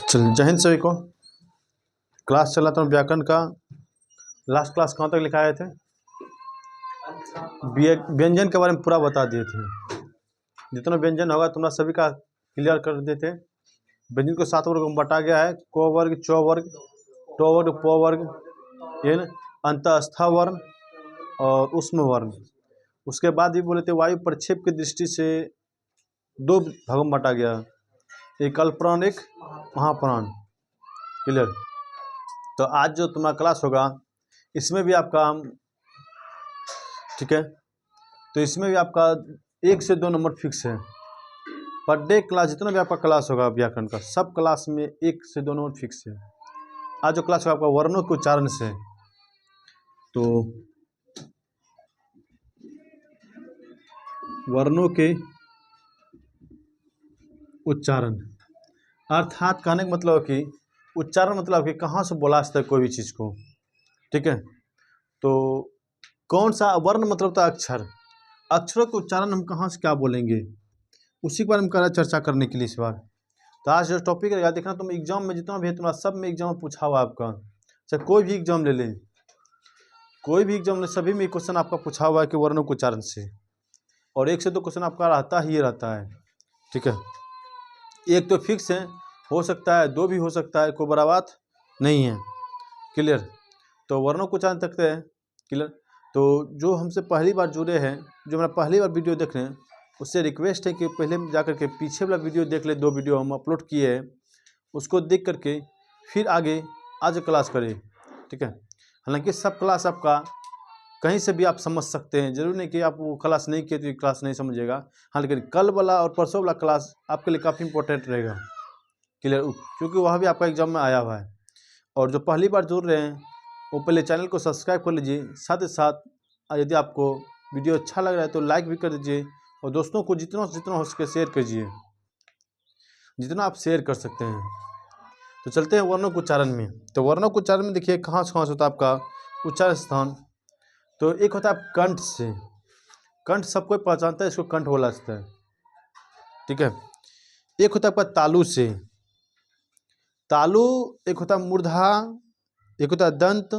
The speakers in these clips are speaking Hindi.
चलिए, जय हिंद सभी को। क्लास चलाता हूँ व्याकरण का। लास्ट क्लास कहाँ तक लिखाए थे? व्यंजन के बारे में पूरा बता दिए थे। जितना व्यंजन होगा तुम्हारा सभी का क्लियर कर देते। व्यंजन को 7 वर्ग में बांटा गया है: क वर्ग, च वर्ग, ट वर्ग, प वर्ग, अंतःस्थ वर्ण और ऊष्म वर्ण। उसके बाद भी बोले थे वायु प्रक्षेप की दृष्टि से 2 भागों में बांटा गया, एक अल्पप्राण एक महाप्राण। क्लियर? तो आज जो तुम्हारा क्लास होगा इसमें भी आपका, ठीक है, तो इसमें भी आपका 1 से 2 नंबर फिक्स है। पर डे क्लास जितना भी आपका क्लास होगा व्याकरण का, सब क्लास में 1 से 2 नंबर फिक्स है। आज जो क्लास होगा आपका वर्णों के उच्चारण से, तो वर्णों के उच्चारण अर्थात कहने का मतलब कि उच्चारण मतलब कि कहाँ से बोला जाता है कोई भी चीज़ को। ठीक है, तो कौन सा वर्ण मतलब था अक्षर, अक्षरों के उच्चारण हम कहाँ से क्या बोलेंगे, उसी के बारे में कर चर्चा करने के लिए इस बार। तो आज जो टॉपिक रहेगा, देखना तुम एग्जाम में जितना भी है तुम्हारा सब में एग्जाम में पूछा हुआ आपका, चाहे कोई भी एग्जाम ले लें, कोई भी एग्जाम ले, सभी में क्वेश्चन आपका पूछा हुआ है कि वर्णों के उच्चारण से, और 1 से 2 क्वेश्चन आपका रहता है। ठीक है, एक तो फिक्स है, हो सकता है 2 भी हो सकता है, कोई बड़ा बात नहीं है। क्लियर? तो वर्णों को उच्चारण तक है। क्लियर? तो जो हमसे पहली बार जुड़े हैं, जो मेरा पहली बार वीडियो देख रहे हैं, उससे रिक्वेस्ट है कि पहले जाकर के पीछे वाला वीडियो देख ले। 2 वीडियो हम अपलोड किए हैं, उसको देख करके फिर आगे आज क्लास करें। ठीक है, हालांकि सब क्लास आपका कहीं से भी आप समझ सकते हैं, जरूरी नहीं कि आप वो क्लास नहीं किए तो ये क्लास नहीं समझिएगा। हाँ, लेकिन कल वाला और परसों वाला क्लास आपके लिए काफ़ी इंपॉर्टेंट रहेगा। क्लियर? क्योंकि वह भी आपका एग्जाम में आया हुआ है। और जो पहली बार जुड़ रहे हैं वो पहले चैनल को सब्सक्राइब कर लीजिए, साथ ही साथ यदि आपको वीडियो अच्छा लग रहा है तो लाइक भी कर दीजिए, और दोस्तों को जितना हो सके शेयर कीजिए, जितना आप शेयर कर सकते हैं। तो चलते हैं वर्णों के उच्चारण में। तो वर्णों के उच्चारण में देखिए कहाँ से होता है आपका उच्चारण स्थान। तो एक होता है कंठ से, कंठ सबको पहचानता है, इसको कंठ बोला जाता है। ठीक है, एक होता है आपका तालु से, तालु, एक होता है मूर्धा, एक होता है दंत,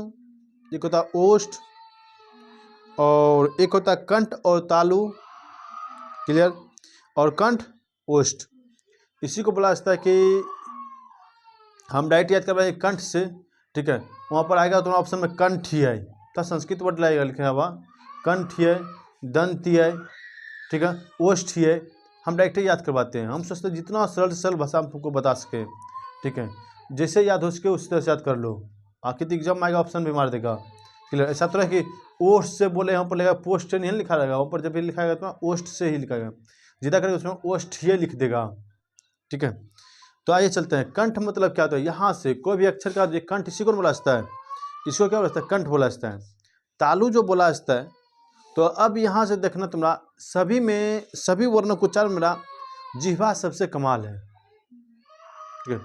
एक होता है ओष्ठ, और एक होता है कंठ और तालु। क्लियर? और कंठ ओष्ठ, इसी को बोला जाता है कि हम डायरेक्ट याद कर रहे हैं कंठ से। ठीक है, वहाँ पर आएगा तो ऑप्शन में कंठीय, तो संस्कृत वर्ड लगेगा लिखा हुआ कंठीय, दंतीय, ठीक है, ओष्ठीय। हम डायरेक्ट याद करवाते हैं, हम सोचते हैं जितना सरल से सरल भाषा हम तुमको बता सके। ठीक है, जैसे याद हो सके उस तरह से याद कर लो, आखिर तो एग्जाम में आएगा ऑप्शन भी मार देगा। क्लियर? ऐसा तो है कि ओष्ठ से बोले यहाँ पर लिखा पोस्ट नहीं लिखा रहेगा, वहाँ पर जब भी लिखाएगा तो ओष्ठ से ही लिखाएगा, जितना करेगा उसमें ओष्ठीय लिख देगा। ठीक है, तो आइए चलते हैं। कंठ मतलब क्या होता है, यहाँ से कोई भी अक्षर का जो कंठ, इसी को बोला जाता है, इसको क्या बोला जाता है, कंठ बोला जाता है। तालु जो बोला जाता है, तो अब यहाँ से देखना तुम्हारा सभी में, सभी वर्णों को उच्चारण मेरा जिह्वा सबसे कमाल है। ठीक है,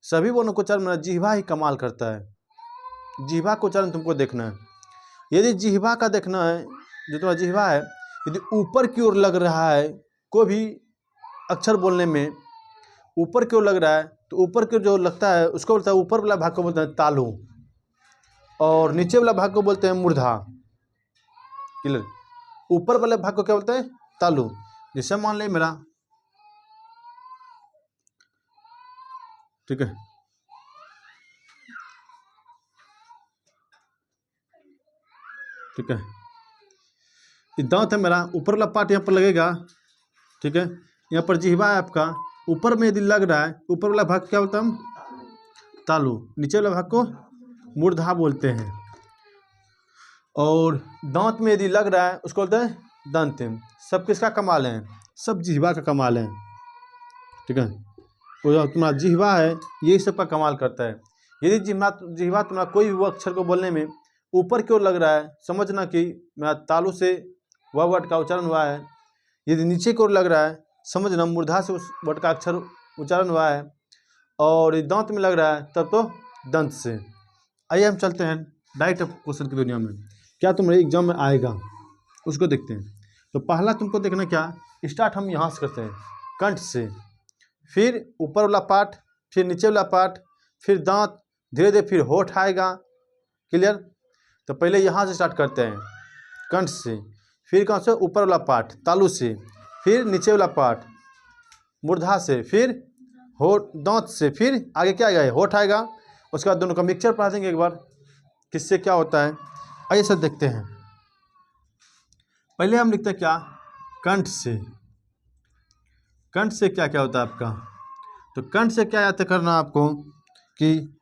सभी वर्णों को उच्चारण मेरा जिह्वा ही कमाल करता है। जिह्वा को उच्चारण तुमको देखना है। यदि जिह्वा का देखना है, जो तुम्हारा जिह्वा है, यदि ऊपर की ओर लग रहा है, कोई भी अक्षर बोलने में ऊपर की ओर लग रहा है, तो ऊपर की जो लगता है उसको बोलता है, ऊपर वाला भाग को बोलते हैं तालु, और नीचे वाला भाग को बोलते हैं मूर्धा। क्लियर? ऊपर वाले भाग को क्या बोलते हैं, तालु। जैसे मान ले मेरा, ठीक है, ठीक है, ये दांत है मेरा, ऊपर वाला पार्ट यहाँ पर लगेगा। ठीक है, यहाँ पर जिह्वा है आपका, ऊपर में यदि लग रहा है, ऊपर वाला भाग क्या बोलते हैं हम, तालु, नीचे वाला भाग को मूर्धा बोलते हैं। और दांत में यदि लग रहा है उसको बोलते हैं दंत। सब किसका कमाल है, सब जिह्वा का कमाल है। ठीक है, तो जो तुम्हारा जिह्वा है यही सब का कमाल करता है। यदि जिह्वा तुम्हारा कोई भी अक्षर को बोलने में ऊपर की ओर लग रहा है, समझना कि मेरा तालु से वह वर्ड का उच्चारण हुआ है। यदि नीचे की ओर लग रहा है, समझना मूर्धा से उस वर्ड का अक्षर उच्चारण हुआ है। और दांत में लग रहा है तब तो दंत से। आइए हम चलते हैं डायरेक्ट क्वेश्चन की दुनिया में, क्या तुम्हारे एग्जाम में आएगा उसको देखते हैं। तो पहला तुमको देखना क्या, स्टार्ट हम यहाँ से करते हैं कंठ से, फिर ऊपर वाला पार्ट, फिर नीचे वाला पार्ट, फिर दांत, धीरे धीरे फिर होठ आएगा। क्लियर? तो पहले यहाँ से स्टार्ट करते हैं, कंठ से, फिर कहाँ से, ऊपर वाला पार्ट तालू से, फिर नीचे वाला पार्ट मूर्धा से, फिर होठ दांत से, फिर आगे क्या आएगा, होठ आएगा। उसके बाद दोनों का मिक्सचर पढ़ा देंगे एक बार, किससे क्या होता है। आइए सर देखते हैं। पहले हम लिखते हैं क्या, कंठ से। कंठ से क्या क्या होता है आपका, तो कंठ से क्या याद करना आपको कि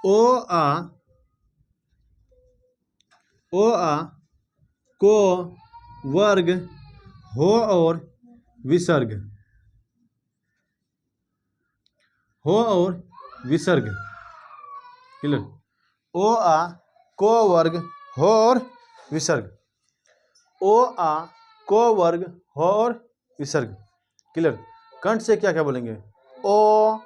ओ आ को वर्ग हो और विसर्ग, हो और विसर्ग। क्लियर? ओ आ को वर्ग हो और विसर्ग, ओ आ को वर्ग हो और विसर्ग। क्लियर? कंठ से क्या क्या बोलेंगे, ओ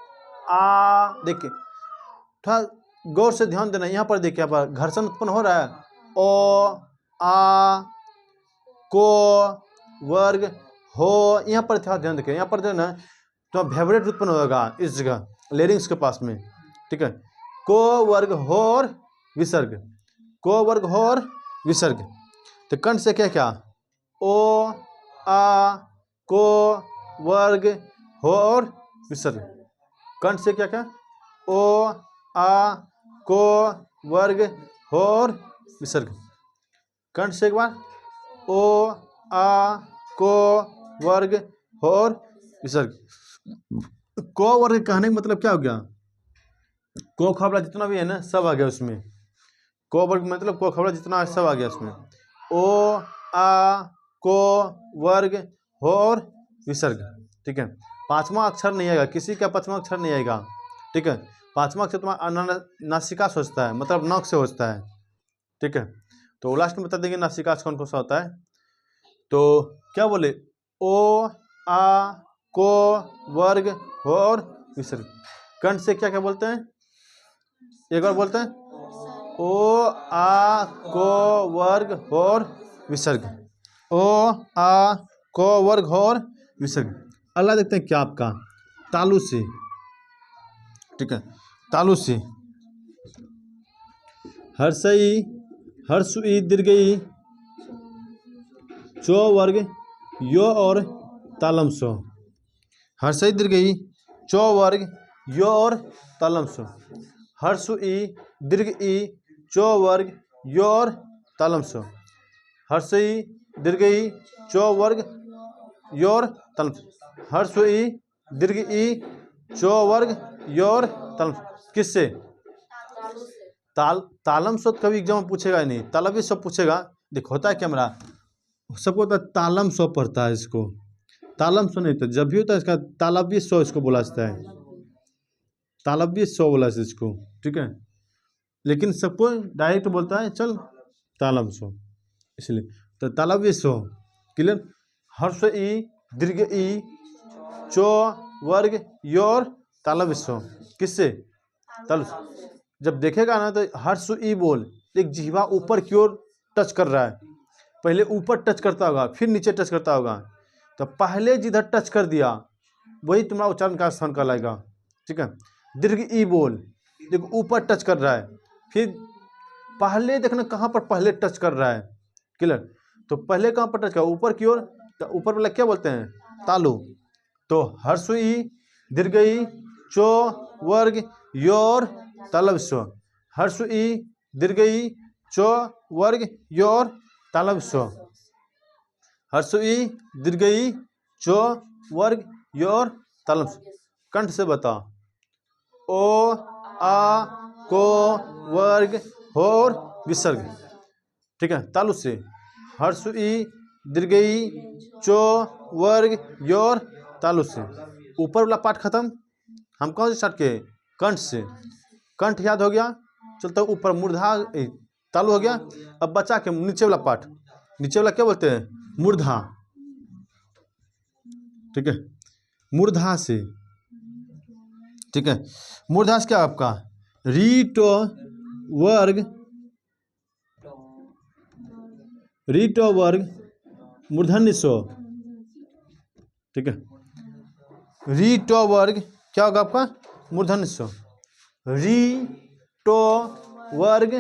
आ, देखिए थोड़ा गौर से ध्यान देना, यहाँ पर देखिए, यहाँ पर घर्षण उत्पन्न हो रहा है। ओ आ को वर्ग हो, यहाँ पर थोड़ा ध्यान देखिए, यहाँ पर जो है ना तो वाइब्रेट उत्पन्न होगा इस जगह लेरिंग्स के पास में। ठीक है? को वर्ग हो और विसर्ग, को वर्ग हो और विसर्ग। तो कंठ से क्या क्या, ओ आ को वर्ग हो और विसर्ग। कंठ से क्या क्या, ओ आ को वर्ग हो और विसर्ग। कंठ से एक बार, ओ आ को वर्ग हो और विसर्ग। को वर्ग कहने का मतलब क्या हो गया, को खबरा जितना भी है ना सब आ गया उसमें। को वर्ग मतलब को खबरा जितना है सब आ गया उसमें। ओ आ को वर्ग हो और विसर्ग। ठीक है? पांचवा अक्षर नहीं आएगा, किसी का पांचवा अक्षर नहीं आएगा। ठीक है? पांचवा अक्षर तुम्हारा नासिका से होता है, मतलब नाक से होता है। ठीक है? तो लास्ट में बता देंगे नासिका से कौन कौन सा होता है। तो क्या बोले, ओ आ को वर्ग हो और विसर्ग। कंठ से क्या क्या बोलते हैं, एक बार बोलते हैं, ओ आ को वर्ग हो और विसर्ग, ओ आ को वर्ग हो और विसर्ग। अगला देखते हैं क्या आपका, तालु से। ठीक है? तालु से हर्षई, हर्षुई दीर्घई चो वर्ग यो और तालम सो। हर्षई दीर्घई चो वर्ग यो और तालम सो। हर्षुई दीर्घ ई चो वर्ग यो और तालम सो। हर्षई दीर्घ ई चो वर्ग यो और तालम सो। हर्षुई दीर्घ ई चो वर्ग यो और तालम सो। किससे, तालम सो कभी एग्जाम में पूछेगा ही नहीं, तालवी सो पूछेगा। देखो होता है क्या, मेरा सबको होता है तालम सो पढ़ता है, इसको तालम सो नहीं, तो जब भी होता है इसका तालव्य सो इसको बोला जाता है, तालव्य सो बोला जाता है इसको। ठीक है? लेकिन सबको डायरेक्ट बोलता है चल तालम सो, इसलिए तो तालव्य सो। क्लियर? हर्ष ई दीर्घ ई चो वर्ग यो और तालव्य सो। किससे, तल। जब देखेगा ना तो हर्ष ई बोल, एक जिह्वा ऊपर की ओर टच कर रहा है, पहले ऊपर टच करता होगा फिर नीचे टच करता होगा, तो पहले जिधर टच कर दिया वही तुम्हारा उच्चारण का स्थान कहलाएगा। ठीक है? दीर्घ ई बोल, देखो ऊपर टच कर रहा है, फिर पहले देखना कहाँ पर पहले टच कर रहा है। क्लियर? तो पहले कहाँ पर टच कर, ऊपर की ओर, तो ऊपर वाला क्या बोलते हैं, तालु। तो हर्ष ई दीर्घ ई चो वर्ग योर तालव स्व। हर्ष ई दीर्घ ई चो वर्ग योर तालव स्व। हर्ष ई दीर्घ ई चो वर्ग योर तालव स्व। कंठ से बता, ओ आ को वर्ग और विसर्ग। ठीक है? तालु से हर्ष ई दीर्घ ई चो वर्ग योर तालु से। ऊपर वाला पार्ट खत्म, हम कौन से स्टार्ट किए, कंठ से। कंठ याद हो गया, चलता ऊपर मूर्धा तालु हो गया। अब बचा के नीचे वाला पार्ट, नीचे वाला क्या बोलते हैं, मूर्धा। ठीक है? मूर्धा से। ठीक है? मूर्धा से क्या आपका, रीटो वर्ग, रीटो वर्ग मूर्धन्य सो। ठीक है? रीटो वर्ग क्या होगा आपका, मूर्धन्य स्व, री टो वर्ग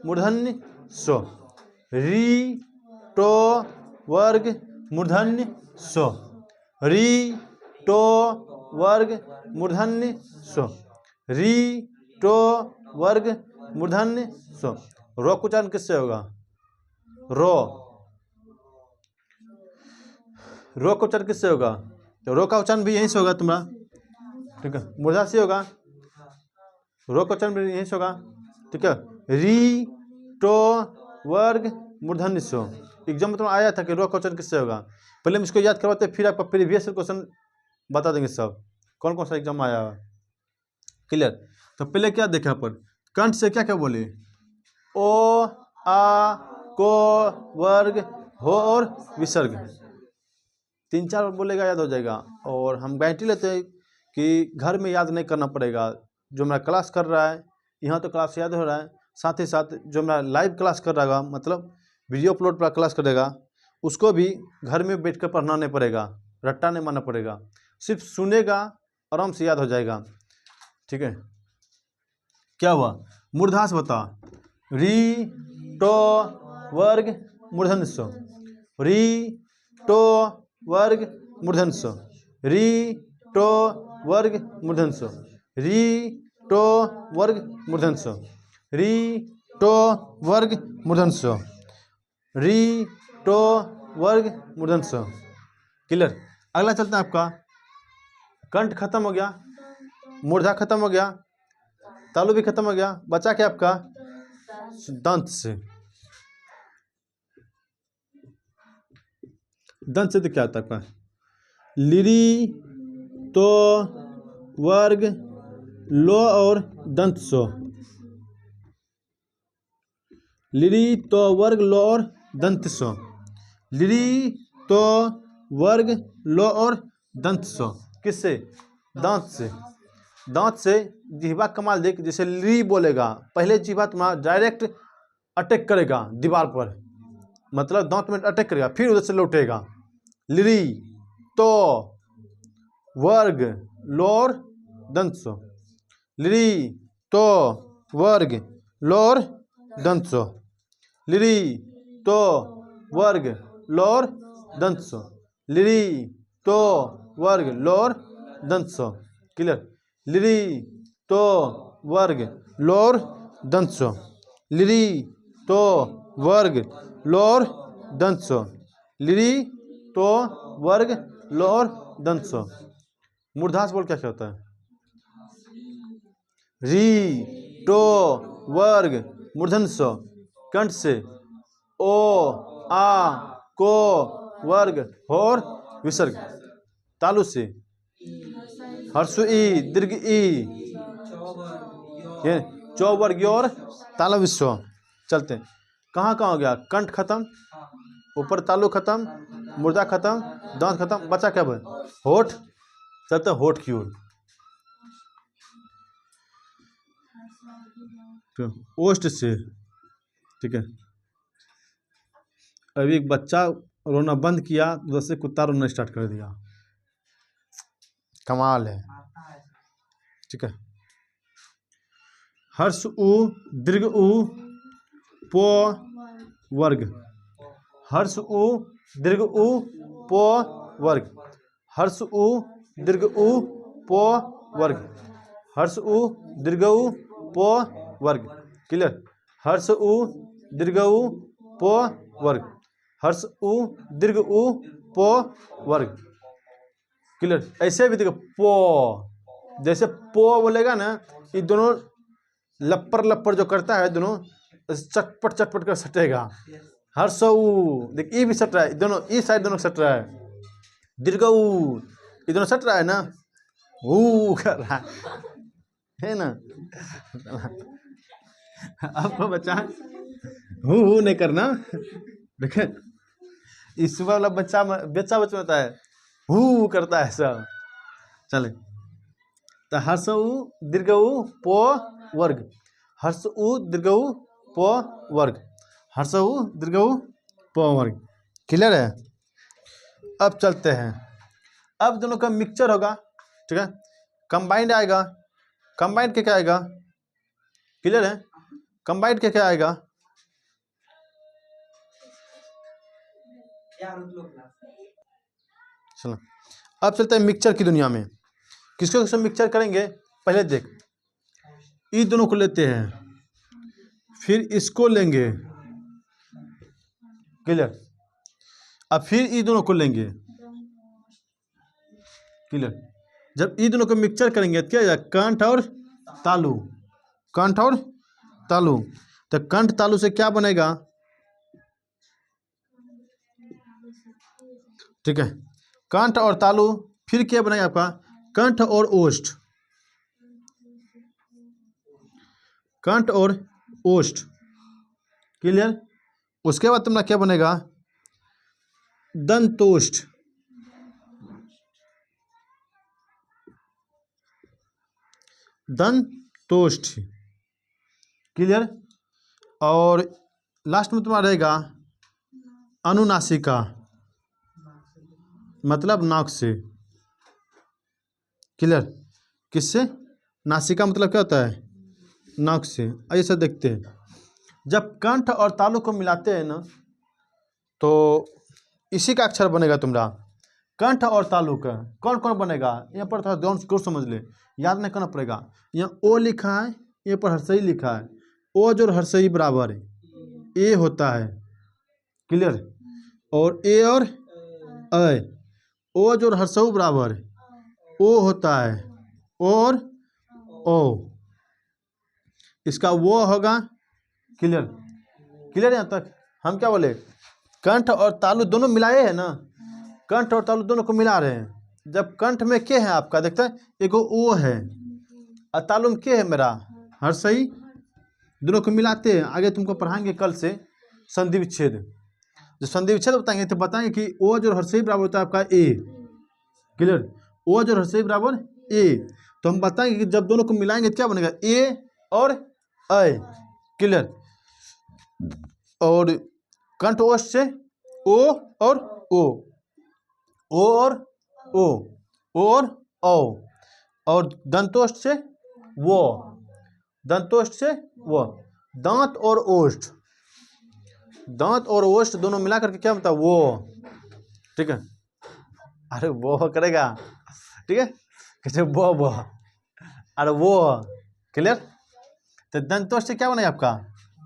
मूर्धन्य स्व, री टो वर्ग मूर्धन्य स्व, री टो वर्ग मूर्धन्य स्व, री टो वर्ग मूर्धन्य स्व। रो का उच्चारण किससे होगा? रो, रो का उच्चारण किससे होगा? तो रो का उच्चारण भी यहीं से होगा तुम्हारा, ठीक है, मूर्धा से होगा, रो का उच्चारण भी यहीं से होगा, ठीक है। री टो वर्ग मूर्धन्य स्व। एग्जाम में तुम्हें आया था कि रो का उच्चारण किससे होगा, पहले हम इसको याद करवाते फिर आपका प्रीवियस क्वेश्चन बता देंगे सब कौन कौन सा एग्जाम आया है, क्लियर। तो पहले क्या देखा पर कंठ से क्या क्या बोले? ओ आ को वर्ग हो और विसर्ग, 3-4 बार बोलेगा याद हो जाएगा। और हम गारंटी लेते हैं कि घर में याद नहीं करना पड़ेगा। जो मेरा क्लास कर रहा है यहाँ तो क्लास याद हो रहा है, साथ ही साथ जो मेरा लाइव क्लास कर रहा है मतलब वीडियो अपलोड पर क्लास करेगा उसको भी घर में बैठ कर पढ़ना नहीं पड़ेगा, रट्टा नहीं मारना पड़ेगा, सिर्फ सुनेगा आराम से याद हो जाएगा, ठीक है। क्या हुआ? मूर्धास बता, री टो वर्ग मूर्धन्य स्व, री टो वर्ग मूर्धन्य स्व, री टो वर्ग मूर्धन्य स्व, री टो वर्ग मूर्धन्य स्व, री टो वर्ग मूर्धन्य स्व, री टो वर्ग मूर्धन्य स्व, क्लियर। अगला चलता है आपका, कंठ खत्म हो गया, मूर्धा खत्म हो गया, तालु भी खत्म हो गया, बचा क्या आपका? दंत से। दंत से तो क्या होता है आपका? लिरी तो वर्ग लो और दंत सो, लिरी तो वर्ग लो और दंत सो, लिरी तो वर्ग लो और दंत सो। किससे? दांत से। दांत से जिह्वा कमाल देख, जैसे ली बोलेगा पहले जिह्वा तुम्हारा डायरेक्ट अटैक करेगा दीवार पर, मतलब दांत में अटैक करेगा फिर उधर से लौटेगा। लिरी तो वर्ग लोर दंत सो, लिरी तो वर्ग लोर दंत सो, लिरी तो वर्ग लोर दंत सो, लिरी तो वर्ग लोर दंत सो, क्लियर। लिरी तो वर्ग लोर दंत सो, लिरी तो वर्ग लोर दंत सो, लिरी तो वर्ग लोर दंत सो। मूर्धास बोल क्या क्या होता है? री टो वर्ग मूर्धन्य स्व, कंठ से ओ आ को वर्ग और विसर्ग, तालु से हर्षु ई दीर्घ ई, ये चौ वर्ग और तालु विश्व। चलते हैं, कहाँ कहाँ हो गया? कंठ खत्म, ऊपर तालु खत्म, मुर्दा खत्म, दांत खत्म, बचा क्या? होठ। चलते होठ की ओर, ओष्ठ से, ठीक है। अभी एक बच्चा रोना बंद किया, उधर से कुत्ता रोना स्टार्ट कर दिया, कमाल है, ठीक है। हर्ष उ दीर्घ उ पो वर्ग, हर्ष उ दीर्घ उ पो वर्ग, हर्ष उ दीर्घ उ पो वर्ग, हर्ष उ दीर्घ उ पो वर्ग, क्लियर। हर्ष उ दीर्घ उ पो वर्ग, हर्ष उ दीर्घ उ पो वर्ग, क्लियर। ऐसे भी देखो पो, जैसे पो बोलेगा ना, ये दोनों लप्पर लप्पर जो करता है दोनों चटपट चटपट कर सटेगा। हर्ष उ देख ये भी सट रहा है, दोनों इस साइड दोनों सट रहा है, दीर्घ उ ये दोनों सट रहा है ना, हु कर रहा है ना। आपको बच्चा हु नहीं करना, देखे इस वाला बच्चा बच्चा बच्चा होता है हु करता है सब। चले तो हर्ष उ दीर्घ उ पो वर्ग, हर्ष उ दीर्घ उ पो वर्ग, हर्ष उ दीर्घ उ पो वर्ग, क्लियर है। अब चलते हैं, अब दोनों का मिक्सचर होगा, ठीक है, कंबाइंड आएगा, कंबाइंड के क्या आएगा? क्लियर है? कंबाइंड के क्या आएगा? चलो अब चलते हैं मिक्सचर की दुनिया में। किसको किसको मिक्सचर करेंगे पहले देख। ई दोनों को लेते हैं, फिर इसको लेंगे, क्लियर, अब फिर ई दोनों को लेंगे, क्लियर। जब ई दोनों को मिक्सचर करेंगे तो क्या जाएगा? कंठ और तालु, कंठ और तालु। तो कंठ तालु से क्या बनेगा? ठीक है, कंठ और तालु, फिर क्या बनेगा आपका? कंठ और ओष्ठ, कंठ और ओष्ठ, क्लियर। उसके बाद तुम्हारा क्या बनेगा? दंतोष्ठ, दंतोष्ठ, क्लियर। और लास्ट में तुम्हारा रहेगा अनुनासिका, मतलब नाक से, क्लियर। किससे? नासिका मतलब क्या होता है? नाक से। ऐसा देखते हैं, जब कंठ और तालु को मिलाते हैं ना तो इसी का अक्षर बनेगा तुम्हारा। कंठ और तालु का कौन कौन बनेगा? यहाँ पर थोड़ा ध्यान से समझ ले, याद नहीं करना पड़ेगा। यहाँ ओ लिखा है, यहाँ पर हर्षई लिखा है, ओ जो हर्षई बराबर है ए होता है, क्लियर। और ए और अ, ओ जो हर्षऊ बराबर है ओ होता है, और ओ, इसका वो होगा, क्लियर। क्लियर यहाँ तक? हम क्या बोले? कंठ और तालु दोनों मिलाए हैं ना, कंठ और तालु दोनों को मिला रहे हैं। जब कंठ में क्या है आपका, देखते हैं, एक ओ है और तालु में क्या है मेरा? हर्षई। दोनों को मिलाते हैं। आगे तुमको पढ़ाएंगे कल से संधि विच्छेद। जो संधि विच्छेद बताएंगे तो बताएंगे कि ओ जो हर्षई बराबर होता है आपका ए, क्लियर। ओ जो हर्षई बराबर ए, तो हम बताएंगे कि जब दोनों को मिलाएंगे तो क्या बनेगा? ए और अ, क्लियर। और कंठ ओष्ठ से ओ और ओ, ओ और ओ, ओ और औ, और दंतोष्ठ से वो, दंतोष्ठ से वो। दांत और ओष्ठ, दांत और ओष्ठ दोनों मिला करके क्या बनता है? वो, ठीक है। अरे वो करेगा, ठीक है, कैसे वो, अरे वो, क्लियर। तो दंतोष्ठ से क्या बनेगा आपका?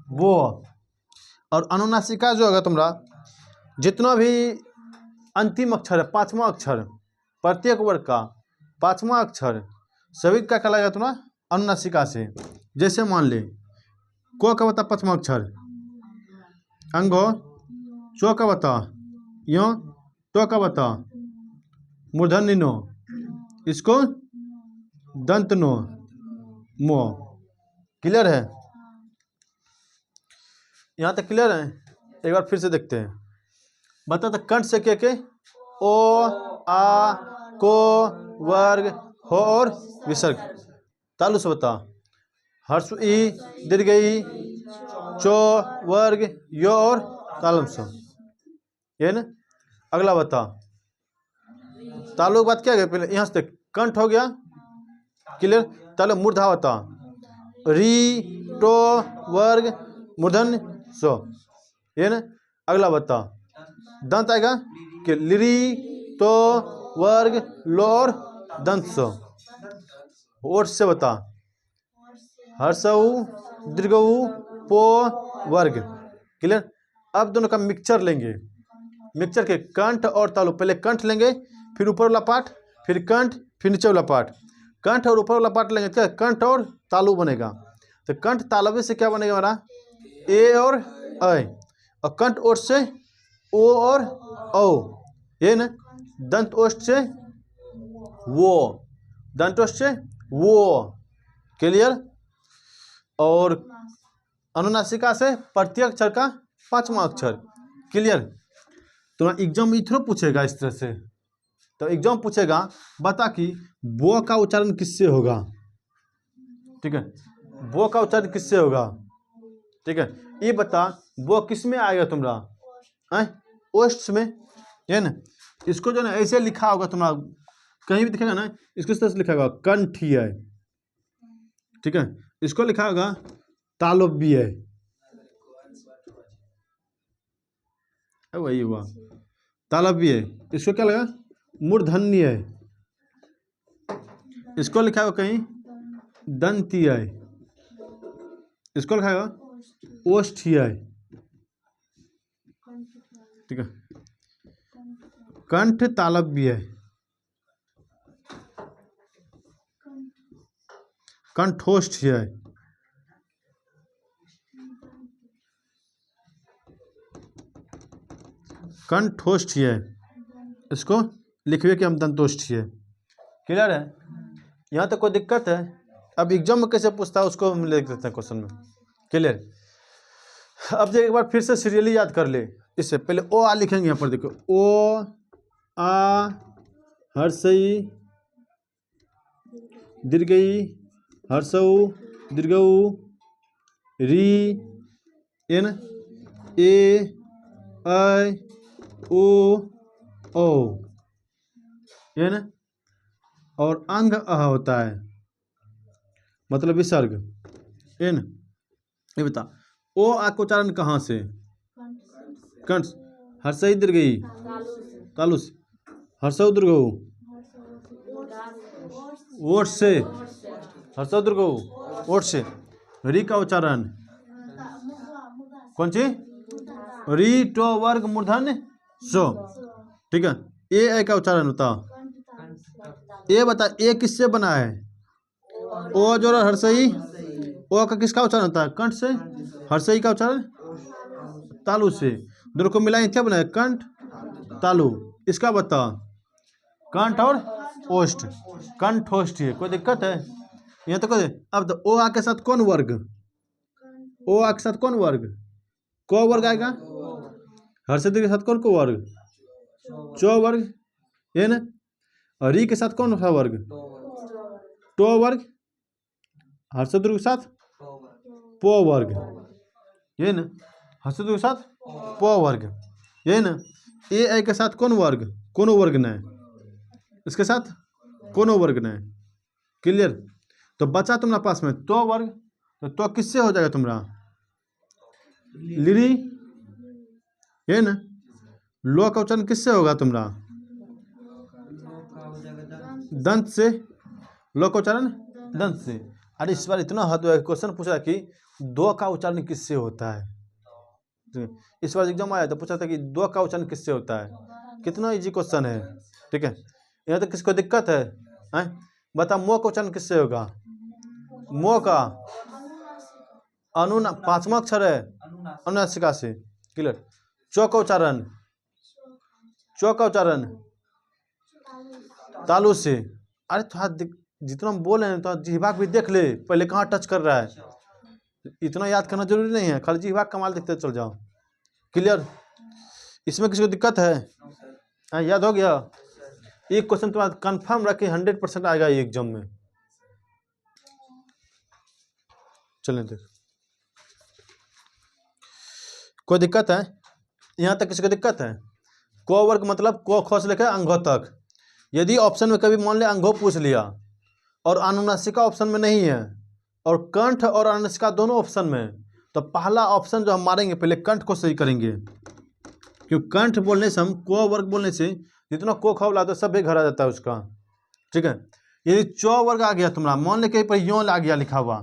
वो। और अनुनासिका जो होगा तुम्हारा, जितना भी अंतिम अक्षर है, पांचवा अक्षर, प्रत्येक वर्ग का पांचवा अक्षर, सभी का कहलाएगा तुम्हारा अनुनासिका से। जैसे मान ले को का बता पांचवा अक्षर, अंगो, चो का बता यो, तो का बता मूर्धन्य नो, इसको दंत नो, मो, क्लियर है? यहाँ तक क्लियर है? एक बार फिर से देखते हैं। बता तो कंठ से के ओ, आ, को, वर्ग, हो और विसर्ग। तालु से बता हर्ष ई, दीर्घ ई, चो, वर्ग, यो और तालम से, ये ना। अगला बता तालु की बात क्या है? पहले यहाँ से देख, कंठ हो गया, क्लियर। तालु मूर्धा बता री, टो, वर्ग, मूर्धन सो, ये ना। अगला बता दंत आएगा कि लिरी, तो, वर्ग, लोर, दंत सो। ओठ से बता हर्षऊ, दीर्घऊ, पो, वर्ग, क्लियर। अब दोनों का मिक्सचर लेंगे। मिक्सचर के कंठ और तालु, पहले कंठ लेंगे, फिर ऊपर वाला पार्ट, फिर कंठ, फिर नीचे वाला पार्ट। कंठ और ऊपर वाला पार्ट लेंगे क्या? कंठ और तालु बनेगा। तो कंठ तालव्य से क्या बनेगा हमारा? ए और अ। और कंठ ओष्ठ से ओ और औ, ये ना। दंत ओष्ठ से वो, दंत ओष्ठ से वो, क्लियर। और अनुनासिका से प्रत्येक अक्षर का पांचवा अक्षर, क्लियर। तुम्हारा एग्जाम इथरो पूछेगा इस तरह से। तो एग्जाम पूछेगा बता कि वो का उच्चारण किससे होगा, ठीक है। वो का उच्चारण किससे होगा, ठीक है। ये बता वो किस में आएगा तुम्हारा? ओष्ठ में, है ना। इसको जो ना ऐसे लिखा होगा तुम्हारा, कहीं भी दिखेगा ना, इसको इस तरह से लिखा होगा कंठीय, ठीक है, इसको लिखा होगा तालव्य, वही हुआ तालव्य। इसको क्या लगा, मूर्धन्य, इसको लिखा होगा कहीं दंतीय, इसको लिखा होगा ओष्ठीय, ठीक है, कंठ तालव्य, कंठोष्ठीय, कंठोष्ठीय, इसको लिखिए कि हम दंतोष्ठीय। क्लियर है, यहाँ तक कोई दिक्कत है? अब एग्जाम में कैसे पूछता है उसको हम लिख देते हैं क्वेश्चन में। क्लियर, अब जो एक बार फिर से सीरियली याद कर ले, इससे पहले ओ आ लिखेंगे यहाँ पर, देखो ओ आ हर्षई दीर्घई हर्षऊ दीर्घऊ री N A I O N और अंग अह होता है, मतलब विसर्ग एन। ये बता ओ आ का उच्चारण कहाँ से? कंठ, हर्षई दीर्घई तालुस, हर्षऊ दीर्घऊ ओठ से, हर्षऊ दीर्घऊ ओठ से। री का उच्चारण कौन सी? री टो वर्ग मूर्धन्य सो, ठीक है। ए का उच्चारण बताओ, ए बता ए किससे बना है? ओ जो हर्षई, ओ का किसका उच्चारण होता है? कंठ से। हर्षई का उच्चारण तालु से, दोनों को मिलाएं क्या बनाए? कंठ तालु। इसका बताओ कंठ और ओष्ठ, कंठोष्ठ है। कोई दिक्कत है यहाँ तो? कोई अब तो ओ आ के साथ कौन वर्ग? ओ आ के साथ कौन वर्ग? को वर्ग आएगा। हर्षदी के साथ कौन को वर्ग? चो वर्ग, है ना। और री के साथ कौन सा वर्ग? टो वर्ग। हर्षद के साथ पो वर्ग, ये ना। हर्षद के साथ पो वर्ग, ये ना। ए के साथ कौन वर्ग? कोनो वर्ग न, इसके साथ कोनो वर्ग न। क्लियर, तो बचा तुम्हारा पास में तो वर्ग, तो किससे हो जाएगा तुम्हारा? लिरी, ये ना। लो का उच्चारण किससे होगा तुम्हारा? दंत से। लो का उच्चारण दंत से। अरे इस बार इतना हद क्वेश्चन पूछा कि दो का उच्चारण किससे होता है। इस बार एग्जाम आया तो पूछा था कि दो का उच्चारण किससे होता है। कितना इजी क्वेश्चन है, ठीक है। यहाँ तक किसको दिक्कत है? बता मो का उच्चारण किससे होगा? मो का अनुना, पांचवा अक्षर है अनुनासिका से। क्लियर। चो का उच्चारण, चो का उच्चारण तालु से। अरे थोड़ा जितना हम बोल रहे हैं तो जिह्वा भी देख ले पहले कहाँ टच कर रहा है। इतना याद करना जरूरी नहीं है, खाली जिह्वा कमाल देखते चल जाओ। क्लियर, इसमें किसी को दिक्कत है? याद हो गया? एक क्वेश्चन तुम्हारा कंफर्म रखे 100% आएगा ये एग्जाम में। चलें देख, कोई दिक्कत है यहाँ तक? किसी को दिक्कत है? को वर्ग मतलब को ख से लेकर अंगों तक। यदि ऑप्शन में कभी मान लिया अंगों पूछ लिया और अनुनासिका ऑप्शन में नहीं है और कंठ और अनुनासिका दोनों ऑप्शन में, तो पहला ऑप्शन जो हम मारेंगे पहले कंठ को सही करेंगे, क्योंकि कंठ बोलने से, हम को वर्ग बोलने से जितना को ख लाते सब भी घर आ जाता है उसका, ठीक है। यदि चौ वर्ग आ गया तुम्हारा, मान ले कहीं पर यों आ गया लिखा हुआ,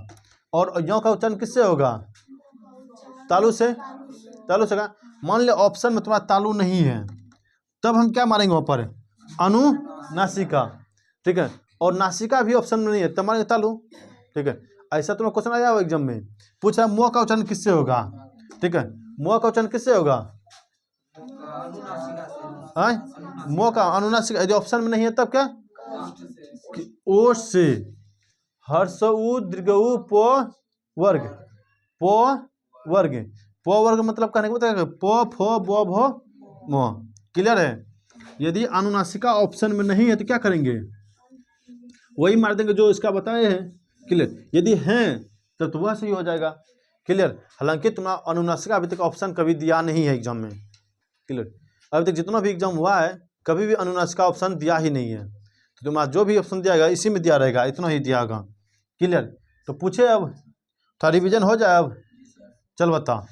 और यों का उच्चारण किससे होगा? तालु से। तालु से का मान ले ऑप्शन में तुम्हारा तालु नहीं है, तब हम क्या मारेंगे वहाँ पर? अनुनासिका, ठीक है। और नासिका भी ऑप्शन में नहीं है तब मारेंगे तालु, ठीक है। ऐसा तुम्हें क्वेश्चन आया हो एग्जाम में, पूछा मुँह का उच्चारण किससे होगा, ठीक है। मुँह का उच्चारण किससे होगा? मुँह का अनुनासिका। यदि ऑप्शन में नहीं है तब क्या? ओठ से। हर्षऊ दीर्घऊ पो वर्ग, पो वर्ग। पो वर्ग मतलब कहने का मतलब पो फो बो भो मो। क्लियर है। यदि अनुनासिका ऑप्शन में नहीं है तो क्या करेंगे? वही मार देंगे जो इसका बताए हैं। क्लियर, यदि हैं तो वह सही हो जाएगा। क्लियर, हालांकि तुम्हारा अनुनासिका अभी तक ऑप्शन कभी दिया नहीं है एग्जाम में। क्लियर, अभी तक जितना भी एग्जाम हुआ है कभी भी अनुनासिका ऑप्शन दिया ही नहीं है, तो तुम्हारा जो भी ऑप्शन दिया गया इसी में दिया रहेगा, इतना ही दिया होगा। क्लियर, तो पूछे अब थोड़ा रिवीजन हो जाए। अब चल बता,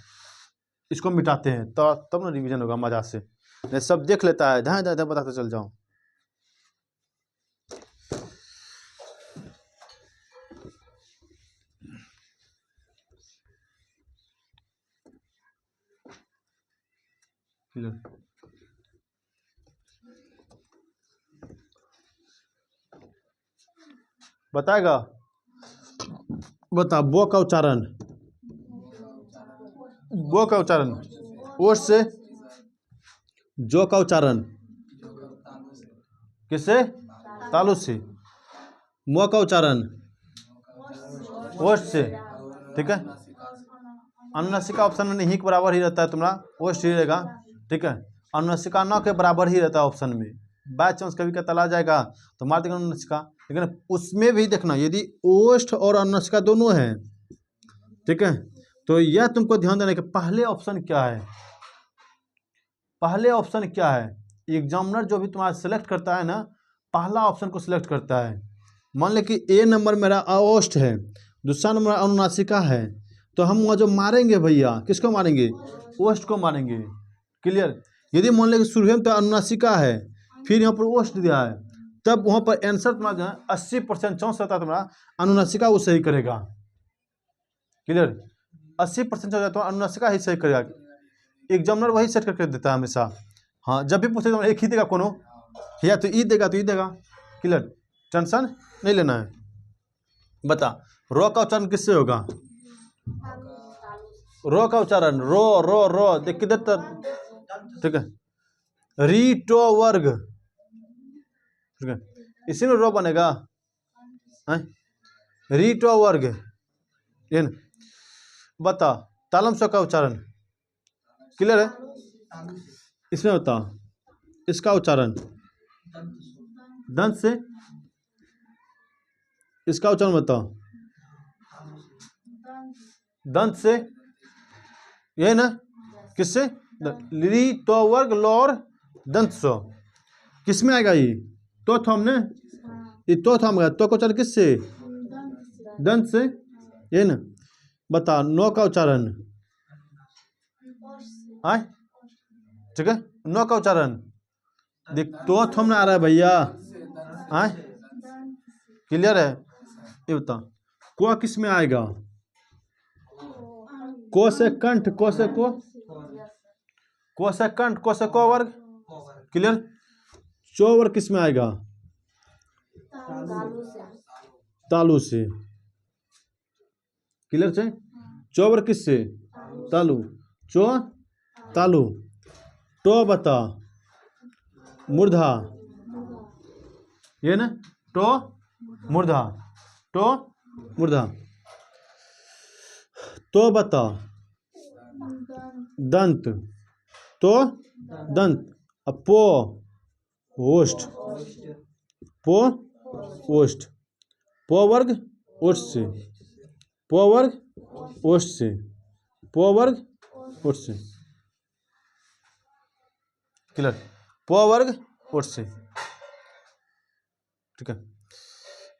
इसको मिटाते हैं तो तब ना रिवीजन होगा मजा से। नहीं सब देख लेता है, धाए धाए धाए बताते चल जाओ। बताएगा, बता। बो का उच्चारण, बो का उच्चारण ओठ से, जो का उच्चारण किससे, तालु से। मो का उच्चारण ओठ से, ठीक है। अनुनासिका ऑप्शन में ही के बराबर ही रहता है तुम्हारा, ओठ ही रहेगा, ठीक है। अनुनासिका न के बराबर ही रहता है ऑप्शन में। बाय चांस कभी का तला जाएगा तो मार देगा अनुनासिका, लेकिन उसमें भी देखना यदि ओष्ठ और अनुनासिका दोनों हैं, ठीक है, तो यह तुमको ध्यान देना कि पहले ऑप्शन क्या है। पहले ऑप्शन क्या है, एग्जामिनर जो भी तुम्हारा सेलेक्ट करता है ना, पहला ऑप्शन को सिलेक्ट करता है। मान ले कि ए नंबर मेरा ओष्ठ है, दूसरा नंबर अनुनासिका है, तो हम वहाँ जो मारेंगे भैया किसको मारेंगे, ओष्ठ को मारेंगे। क्लियर। यदि मान ले कि शुरू में तो अनुनासिका है, फिर यहाँ पर ओष्ठ दिया है, तब वहाँ पर आंसर तुम्हारा जो है 80% चांस रहता है तुम्हारा अनुनासिका वो सही करेगा। क्लियर। 80% चांस रहता है अनुनासिका ही सही करेगा। एग्जामिनर वही सेट करके देता है हमेशा। हाँ, जब भी पूछे तो एक ही देगा कोनो, या तो ई देगा तो ई देगा। क्लियर, टेंशन नहीं लेना है। बता, रो का उच्चारण किससे होगा, रो का उच्चारण रो रो रो देख किधर तक, ठीक है। री टो वर्ग, ठीक है, इसी में रो बनेगा, री टो वर्ग। ये न बता, तालम स्व का उच्चारण क्लियर है, इसमें बता इसका उच्चारण दंत से, इसका उच्चारण बताओ दंत से, ये ना किससे, ली तो वर्ग लोर दंत सो, किस में आएगा ये, तो थम ने, ये तो थम गया, तो का उच्चारण किससे, दंत से, ये ना। बता, नो का उच्चारण, आए, ठीक है, नो का उच्चारण देख, तो थम ना आ रहा है भैया, आए, क्लियर है। ये बता, को किस में आएगा, को से कंठ, को से को से कंठ, को से को वर्ग, क्लियर। चो वर्ग किस में आएगा, तालु से, क्लियर से। चो वर्ग किस से, तालु, चो तालु। टो बता, मूर्धा, ये ना, टो मूर्धा, टो मूर्धा। तो बता, दंत, तो दंत, पो ओष्ठ, पो ओष्ठ, पो वर्ग ओष्ठ से, पो वर्ग ओष्ठ से, पो वर्ग ओष्ठ से, क्लियर। पो वर्ग ओष्ठ से, ठीक है,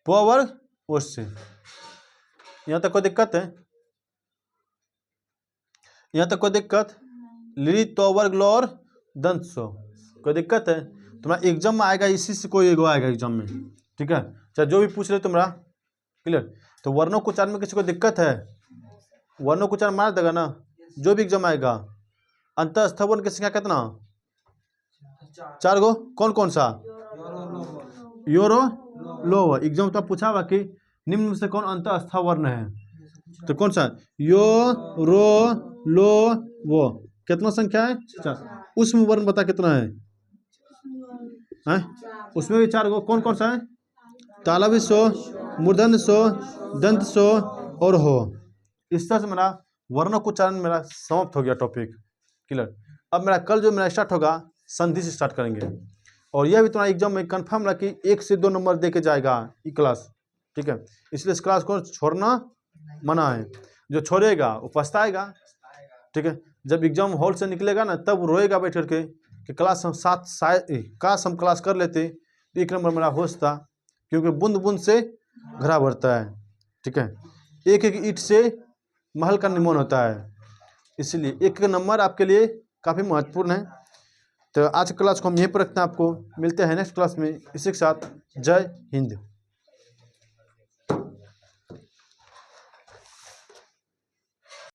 पो वर्ग ओष्ठ से। यहाँ तक कोई दिक्कत है, यहाँ तक कोई दिक्कत, ली तो वर्ग लोर दंत सो, कोई दिक्कत है। तुम्हारा एग्जाम में आएगा, इसी से कोई एगो आएगा एग्जाम में, ठीक है, चाहे जो भी पूछ ले तुम्हारा। क्लियर। तो वर्णों को उच्चारण में किसी को दिक्कत है, वर्णों को उच्चारण मार देगा ना, जो भी एग्जाम आएगा। अंतःस्थ वर्ण की संख्या कितना, 4 गो, कौन कौन सा, योरो लो। एग्जाम तो पूछा हुआ कि निम्न में से कौन अंतःस्थ वर्ण है, तो कौन सा, यो रो लो वो, कितना संख्या है, 4। उसमें वर्ण बता कितना है, उसमें भी 4 गो, कौन कौन सा है, तालव्य सो, मूर्धन्य सो, दंत सो और हो। इस तरह से मेरा वर्णों को उच्चारण मेरा समाप्त हो गया टॉपिक। क्लियर। अब मेरा कल जो मेरा स्टार्ट होगा संधि से स्टार्ट करेंगे, और यह भी तुम्हारा एग्जाम में कंफर्म रहा कि 1 से 2 नंबर दे के जाएगा ये क्लास, ठीक है। इसलिए इस क्लास को छोड़ना मना है, जो छोड़ेगा वो पछताएगा, ठीक है। जब एग्जाम हॉल से निकलेगा ना, तब रोएगा बैठ करके कि क्लास हम साथ काश हम क्लास कर लेते तो 1 नंबर मेरा होश था, क्योंकि बूंद बूंद से घड़ा भरता है, ठीक है। एक एक ईंट से महल का निर्माण होता है, इसलिए एक एक नंबर आपके लिए काफ़ी महत्वपूर्ण है। तो आज की क्लास को हम यहीं पर रखते हैं, आपको मिलते हैं नेक्स्ट क्लास में। इसी के साथ जय हिंद।